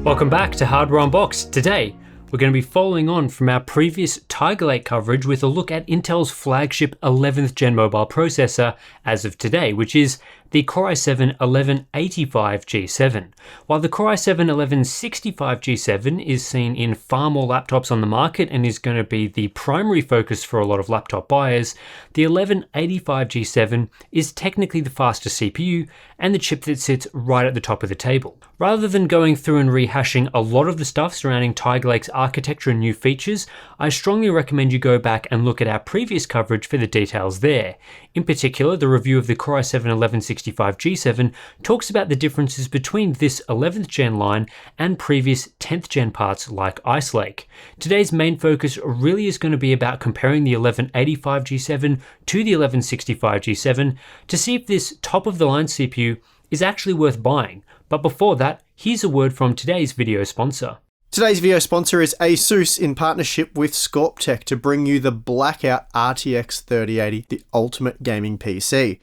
Welcome back to Hardware Unboxed. Today, we're going to be following on from our previous Tiger Lake coverage with a look at Intel's flagship 11th gen mobile processor as of today, which is the Core i7-1185G7. While the Core i7-1165G7 is seen in far more laptops on the market and is going to be the primary focus for a lot of laptop buyers, the 1185G7 is technically the faster CPU and the chip that sits right at the top of the table. Rather than going through and rehashing a lot of the stuff surrounding Tiger Lake's architecture and new features, I strongly recommend you go back and look at our previous coverage for the details there. In particular, the review of the Core i7-1165G7 talks about the differences between this 11th gen line and previous 10th gen parts like Ice Lake. Today's main focus really is going to be about comparing the 1185G7 to the 1165G7 to see if this top of the line CPU is actually worth buying. But before that, here's a word from today's video sponsor. Today's video sponsor is Asus in partnership with Scorptech to bring you the Blackout RTX 3080, the ultimate gaming PC.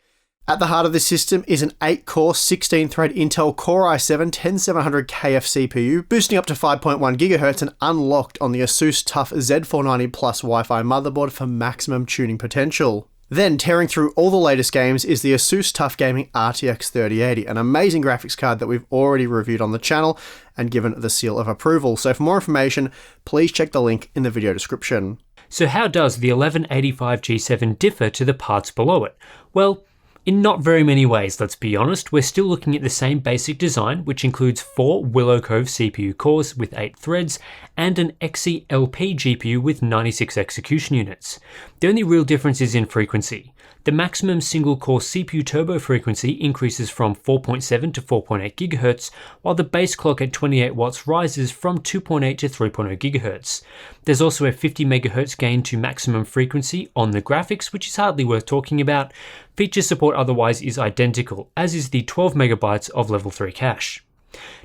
At the heart of this system is an 8-core, 16-thread Intel Core i7-10700KF CPU, boosting up to 5.1 GHz and unlocked on the Asus TUF Z490 Plus Wi-Fi motherboard for maximum tuning potential. Then, tearing through all the latest games is the Asus TUF Gaming RTX 3080, an amazing graphics card that we've already reviewed on the channel and given the seal of approval. So for more information, please check the link in the video description. So how does the 1185G7 differ to the parts below it? Well, in not very many ways, let's be honest. We're still looking at the same basic design, which includes 4 Willow Cove CPU cores with 8 threads and an Xe-LP GPU with 96 execution units. The only real difference is in frequency. The maximum single-core CPU turbo frequency increases from 4.7 to 4.8 GHz, while the base clock at 28 watts rises from 2.8 to 3.0 GHz. There's also a 50 MHz gain to maximum frequency on the graphics, which is hardly worth talking about. Feature support otherwise is identical, as is the 12 MB of level 3 cache.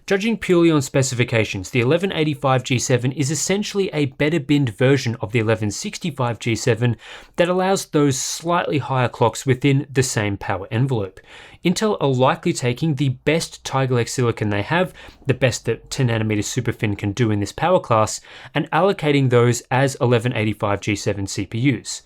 Judging purely on specifications, the 1185G7 is essentially a better binned version of the 1165G7 that allows those slightly higher clocks within the same power envelope. Intel are likely taking the best Tiger Lake silicon they have, the best that 10nm SuperFin can do in this power class, and allocating those as 1185G7 CPUs.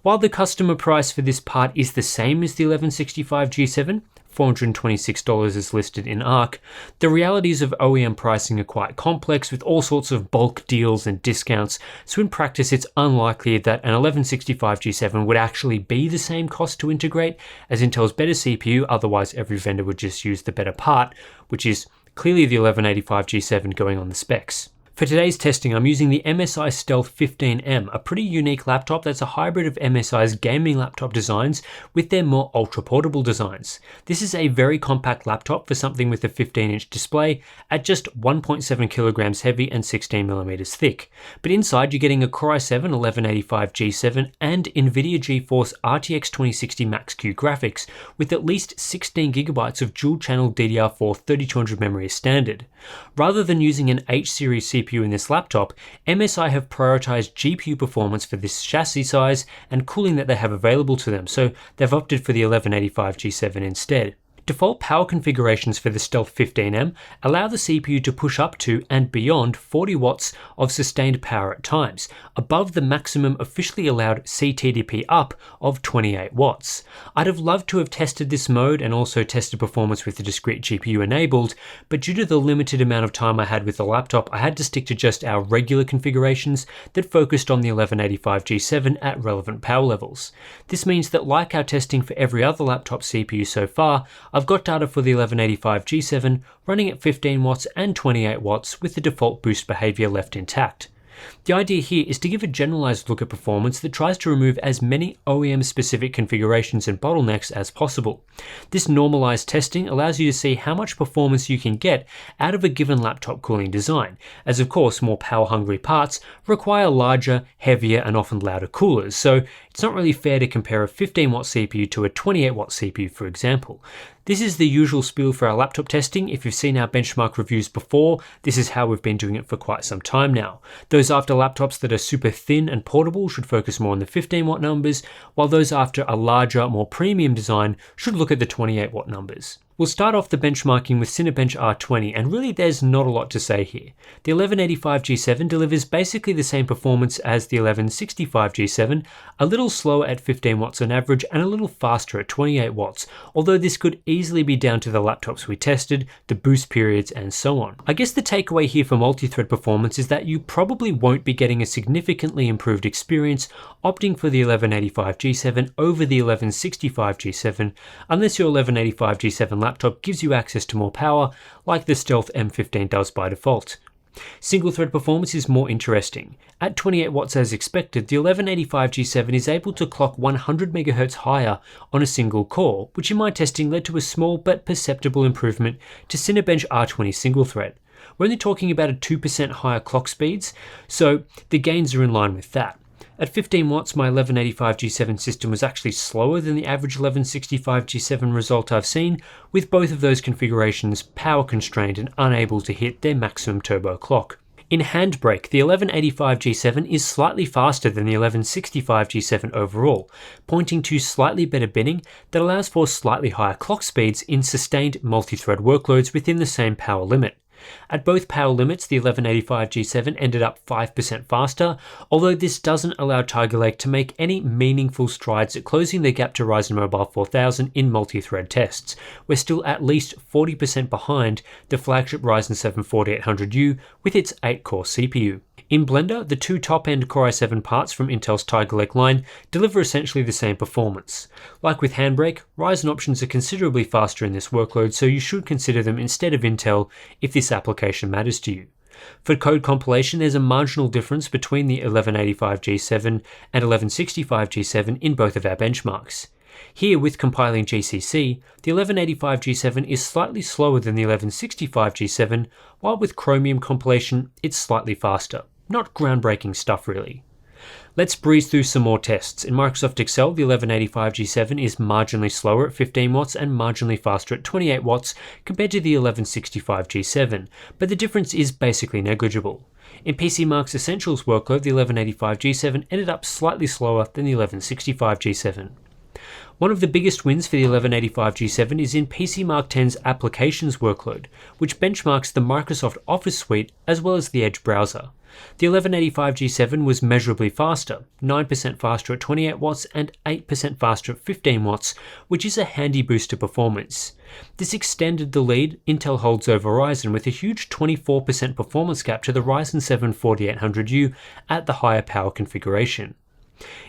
While the customer price for this part is the same as the 1165G7, $426 is listed in ARC, the realities of OEM pricing are quite complex with all sorts of bulk deals and discounts, so in practice it's unlikely that an 1165G7 would actually be the same cost to integrate as Intel's better CPU, otherwise every vendor would just use the better part, which is clearly the 1185G7 going on the specs. For today's testing, I'm using the MSI Stealth 15M, a pretty unique laptop that's a hybrid of MSI's gaming laptop designs with their more ultra-portable designs. This is a very compact laptop for something with a 15-inch display at just 1.7 kilograms heavy and 16 millimeters thick. But inside, you're getting a Core i7-1185G7 and NVIDIA GeForce RTX 2060 Max-Q graphics with at least 16 gigabytes of dual-channel DDR4 3200 memory as standard. Rather than using an H-series CPU in this laptop, MSI have prioritized GPU performance for this chassis size and cooling that they have available to them, so they've opted for the 1185G7 instead. Default power configurations for the Stealth 15M allow the CPU to push up to and beyond 40 watts of sustained power at times, above the maximum officially allowed CTDP up of 28 watts. I'd have loved to have tested this mode and also tested performance with the discrete GPU enabled, but due to the limited amount of time I had with the laptop, I had to stick to just our regular configurations that focused on the 1185G7 at relevant power levels. This means that, like our testing for every other laptop CPU so far, I've got data for the 1185G7 running at 15 watts and 28 watts with the default boost behavior left intact. The idea here is to give a generalized look at performance that tries to remove as many OEM-specific configurations and bottlenecks as possible. This normalized testing allows you to see how much performance you can get out of a given laptop cooling design, as of course more power-hungry parts require larger, heavier, and often louder coolers, so it's not really fair to compare a 15-watt CPU to a 28-watt CPU, for example. This is the usual spiel for our laptop testing. If you've seen our benchmark reviews before, this is how we've been doing it for quite some time now. Those after laptops that are super thin and portable should focus more on the 15-watt numbers, while those after a larger, more premium design should look at the 28-watt numbers. We'll start off the benchmarking with Cinebench R20, and really there's not a lot to say here. The 1185G7 delivers basically the same performance as the 1165G7, a little slower at 15 watts on average and a little faster at 28 watts, although this could easily be down to the laptops we tested, the boost periods and so on. I guess the takeaway here for multi-thread performance is that you probably won't be getting a significantly improved experience opting for the 1185G7 over the 1165G7 unless your 1185G7 laptop gives you access to more power like the Stealth M15 does by default. Single thread performance is more interesting. At 28 watts as expected, the 1185G7 is able to clock 100 MHz higher on a single core, which in my testing led to a small but perceptible improvement to Cinebench R20 single thread. We're only talking about a 2% higher clock speeds, so the gains are in line with that. At 15 watts, my 1185G7 system was actually slower than the average 1165G7 result I've seen, with both of those configurations power constrained and unable to hit their maximum turbo clock. In handbrake, the 1185G7 is slightly faster than the 1165G7 overall, pointing to slightly better binning that allows for slightly higher clock speeds in sustained multi-thread workloads within the same power limit. At both power limits, the 1185G7 ended up 5% faster, although this doesn't allow Tiger Lake to make any meaningful strides at closing the gap to Ryzen Mobile 4000 in multi-thread tests. We're still at least 40% behind the flagship Ryzen 7 4800U with its 8-core CPU. In Blender, the two top-end Core i7 parts from Intel's Tiger Lake line deliver essentially the same performance. Like with Handbrake, Ryzen options are considerably faster in this workload, so you should consider them instead of Intel if this application matters to you. For code compilation, there's a marginal difference between the 1185G7 and 1165G7 in both of our benchmarks. Here, with compiling GCC, the 1185G7 is slightly slower than the 1165G7, while with Chromium compilation, it's slightly faster. Not groundbreaking stuff really. Let's breeze through some more tests. In Microsoft Excel, the 1185G7 is marginally slower at 15 watts and marginally faster at 28 watts compared to the 1165G7, but the difference is basically negligible. In PCMark's Essentials workload, the 1185G7 ended up slightly slower than the 1165G7. One of the biggest wins for the 1185G7 is in PCMark 10's Applications workload, which benchmarks the Microsoft Office suite as well as the Edge browser. The 1185G7 was measurably faster, 9% faster at 28 watts and 8% faster at 15 watts, which is a handy boost to performance. This extended the lead Intel holds over Ryzen with a huge 24% performance gap to the Ryzen 7 4800U at the higher power configuration.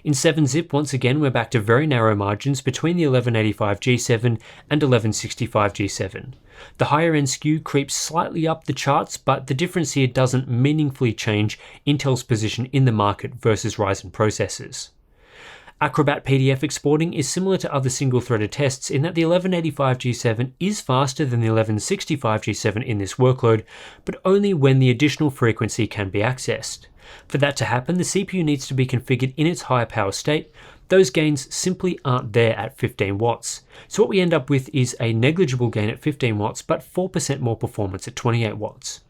In 7-zip, once again, we're back to very narrow margins between the 1185G7 and 1165G7. The higher end SKU creeps slightly up the charts, but the difference here doesn't meaningfully change Intel's position in the market versus Ryzen processors. Acrobat PDF exporting is similar to other single-threaded tests in that the 1185G7 is faster than the 1165G7 in this workload, but only when the additional frequency can be accessed. For that to happen, the CPU needs to be configured in its higher power state. Those gains simply aren't there at 15 watts. So what we end up with is a negligible gain at 15 watts, but 4% more performance at 28 watts.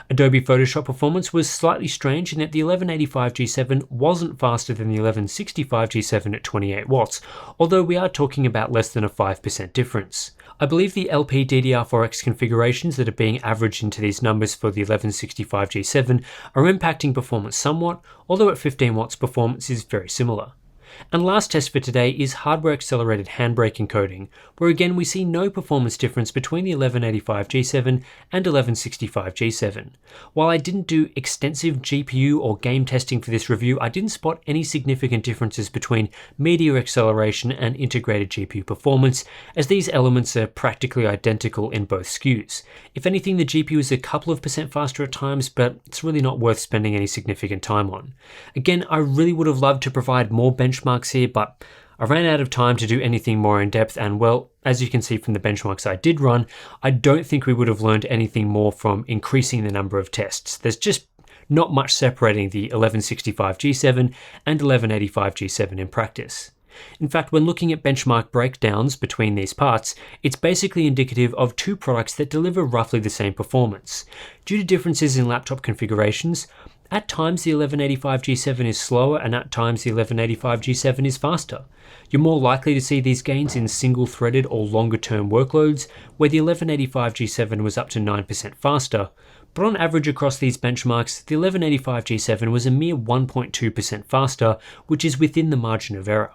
Adobe Photoshop performance was slightly strange in that the 1185G7 wasn't faster than the 1165G7 at 28 watts, although we are talking about less than a 5% difference. I believe the LPDDR4X configurations that are being averaged into these numbers for the 1165G7 are impacting performance somewhat, although at 15 watts performance is very similar. And last test for today is hardware accelerated handbrake encoding, where again we see no performance difference between the 1185G7 and 1165G7. While I didn't do extensive GPU or game testing for this review, I didn't spot any significant differences between media acceleration and integrated GPU performance, as these elements are practically identical in both SKUs. If anything, the GPU is a couple of percent faster at times, but it's really not worth spending any significant time on. Again, I really would have loved to provide more benchmarks here, but I ran out of time to do anything more in depth, and well, as you can see from the benchmarks I did run, I don't think we would have learned anything more from increasing the number of tests. There's just not much separating the 1165G7 and 1185G7 in practice. In fact, when looking at benchmark breakdowns between these parts, it's basically indicative of two products that deliver roughly the same performance. Due to differences in laptop configurations, At times the 1185G7 is slower, and at times the 1185G7 is faster. You're more likely to see these gains in single-threaded or longer-term workloads, where the 1185G7 was up to 9% faster, but on average across these benchmarks, the 1185G7 was a mere 1.2% faster, which is within the margin of error.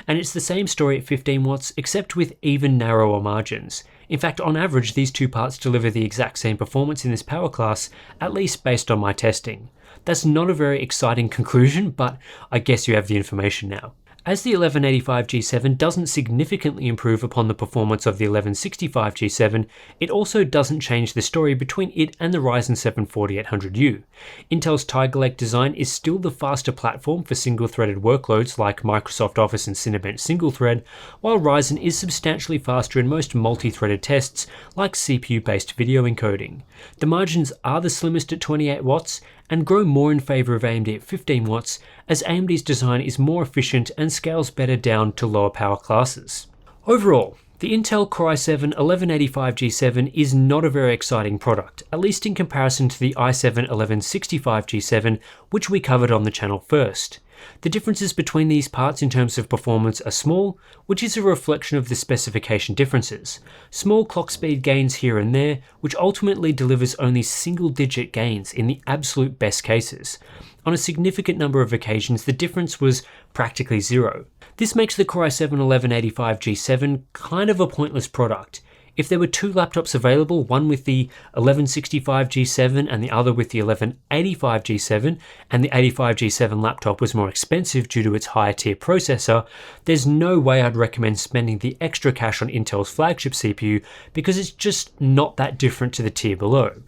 And it's the same story at 15 watts, except with even narrower margins. In fact, on average, these two parts deliver the exact same performance in this power class, at least based on my testing. That's not a very exciting conclusion, but I guess you have the information now. As the 1185G7 doesn't significantly improve upon the performance of the 1165G7, it also doesn't change the story between it and the Ryzen 7 4800U. Intel's Tiger Lake design is still the faster platform for single-threaded workloads like Microsoft Office and Cinebench single-thread, while Ryzen is substantially faster in most multi-threaded tests like CPU-based video encoding. The margins are the slimmest at 28 watts, and grow more in favour of AMD at 15 watts, as AMD's design is more efficient and scales better down to lower power classes. Overall, the Intel Core i7-1185G7 is not a very exciting product, at least in comparison to the i7-1165G7, which we covered on the channel first. The differences between these parts in terms of performance are small, which is a reflection of the specification differences. Small clock speed gains here and there, which ultimately delivers only single-digit gains in the absolute best cases. On a significant number of occasions, the difference was practically zero. This makes the Core i7-1185G7 kind of a pointless product. If there were two laptops available, one with the 1165G7 and the other with the 1185G7, and the 85G7 laptop was more expensive due to its higher tier processor, there's no way I'd recommend spending the extra cash on Intel's flagship CPU because it's just not that different to the tier below.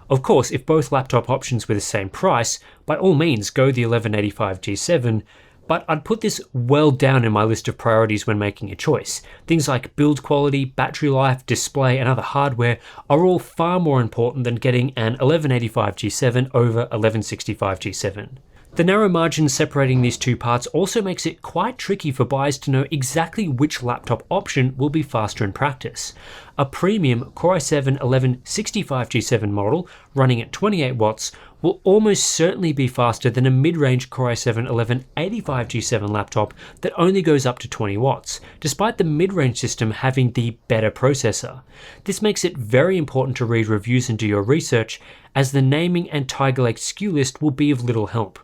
Of course, if both laptop options were the same price, by all means go the 1185G7, but I'd put this well down in my list of priorities when making a choice. Things like build quality, battery life, display, and other hardware are all far more important than getting an 1185G7 over 1165G7. The narrow margin separating these two parts also makes it quite tricky for buyers to know exactly which laptop option will be faster in practice. A premium Core i7-1165G7 model running at 28 watts will almost certainly be faster than a mid-range Core i7-1185G7 laptop that only goes up to 20 watts, despite the mid-range system having the better processor. This makes it very important to read reviews and do your research, as the naming and Tiger Lake SKU list will be of little help.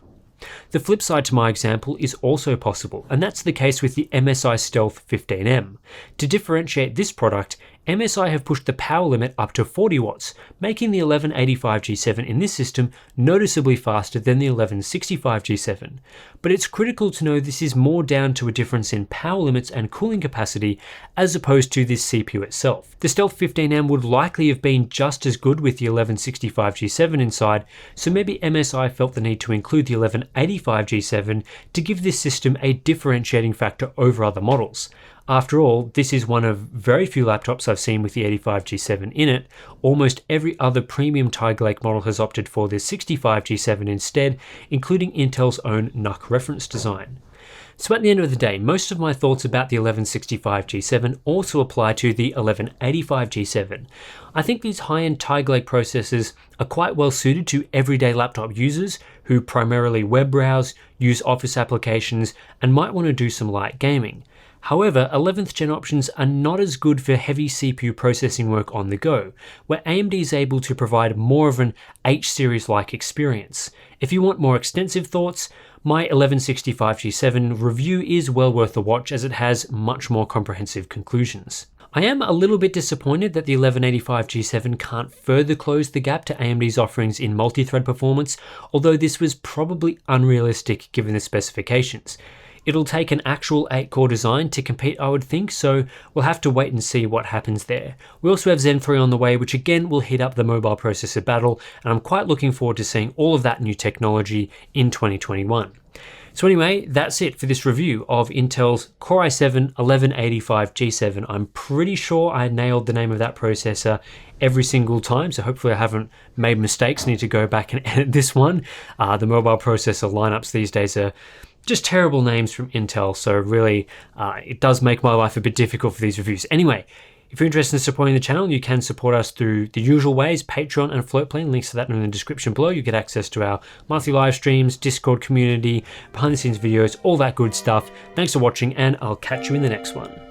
The flip side to my example is also possible, and that's the case with the MSI Stealth 15M. To differentiate this product, MSI have pushed the power limit up to 40 watts, making the 1185G7 in this system noticeably faster than the 1165G7. But it's critical to know this is more down to a difference in power limits and cooling capacity as opposed to this CPU itself. The Stealth 15M would likely have been just as good with the 1165G7 inside, so maybe MSI felt the need to include the 1185G7 to give this system a differentiating factor over other models. After all, this is one of very few laptops I've seen with the 85G7 in it. Almost every other premium Tiger Lake model has opted for the 65G7 instead, including Intel's own NUC reference design. So at the end of the day, most of my thoughts about the 1165G7 also apply to the 1185G7. I think these high-end Tiger Lake processors are quite well suited to everyday laptop users who primarily web browse, use Office applications, and might want to do some light gaming. However, 11th gen options are not as good for heavy CPU processing work on the go, where AMD is able to provide more of an H-series-like experience. If you want more extensive thoughts, my 1165G7 review is well worth a watch as it has much more comprehensive conclusions. I am a little bit disappointed that the 1185G7 can't further close the gap to AMD's offerings in multi-thread performance, although this was probably unrealistic given the specifications. It'll take an actual 8-core design to compete, I would think, so we'll have to wait and see what happens there. We also have Zen 3 on the way, which again will heat up the mobile processor battle, and I'm quite looking forward to seeing all of that new technology in 2021. So anyway, that's it for this review of Intel's Core i7-1185G7. I'm pretty sure I nailed the name of that processor every single time, so hopefully I haven't made mistakes. I need to go back and edit this one. The mobile processor lineups these days are just terrible names from Intel, so really it does make my life a bit difficult for these reviews. Anyway, If you're interested in supporting the channel, you can support us through the usual ways, Patreon and Floatplane. Links to that in the description below. You get access to our monthly live streams, Discord community, behind the scenes videos, all that good stuff. Thanks for watching, and I'll catch you in the next one.